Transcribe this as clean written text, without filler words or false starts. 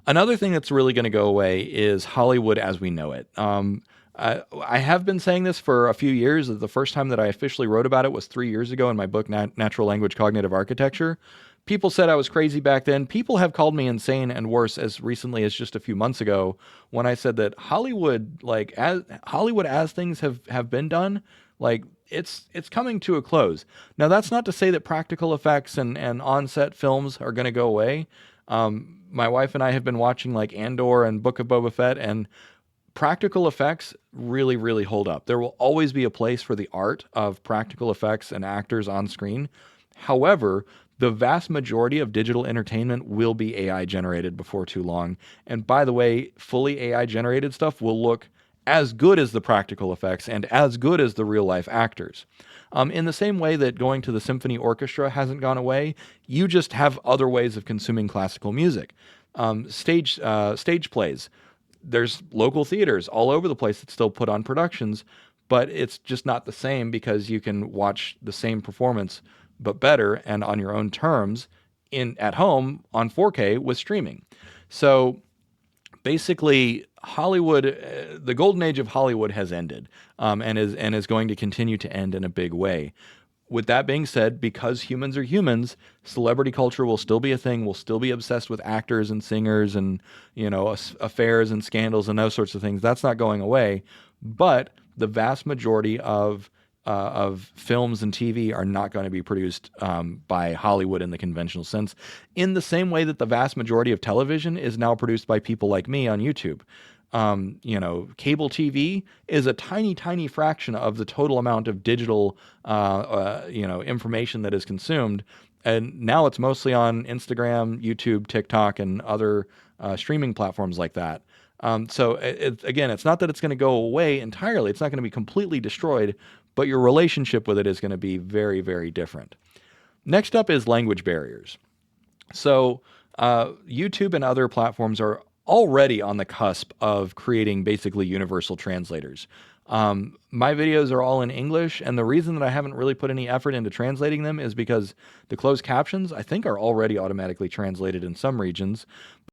Another thing that's really going to go away is Hollywood as we know it. I have been saying this for a few years. The first time that I officially wrote about it was 3 years ago in my book, Natural Language Cognitive Architecture. People said I was crazy back then. People have called me insane and worse as recently as just a few months ago when I said that Hollywood as things have been done, like it's coming to a close. Now that's not to say that practical effects and on-set films are going to go away. My wife and I have been watching like Andor and Book of Boba Fett, and practical effects really, really hold up. There will always be a place for the art of practical effects and actors on screen. However, the vast majority of digital entertainment will be AI generated before too long. And by the way, fully AI generated stuff will look as good as the practical effects and as good as the real life actors. In the same way that going to the symphony orchestra hasn't gone away, you just have other ways of consuming classical music. Stage plays, there's local theaters all over the place that still put on productions, but it's just not the same because you can watch the same performance but better and on your own terms in at home on 4K with streaming. So basically, Hollywood, the golden age of Hollywood has ended, and is going to continue to end in a big way. With that being said, because humans are humans, celebrity culture will still be a thing. We'll still be obsessed with actors and singers and affairs and scandals and those sorts of things. That's not going away. But the vast majority of films and TV are not going to be produced by Hollywood in the conventional sense, in the same way that the vast majority of television is now produced by people like me on YouTube. Cable TV is a tiny, tiny fraction of the total amount of digital, information that is consumed. And now it's mostly on Instagram, YouTube, TikTok, and other streaming platforms like that. Again, it's not that it's going to go away entirely. It's not going to be completely destroyed, but your relationship with it is going to be very, very different. Next up is language barriers. So YouTube and other platforms are already on the cusp of creating basically universal translators. My videos are all in English, and the reason that I haven't really put any effort into translating them is because the closed captions, I think, are already automatically translated in some regions.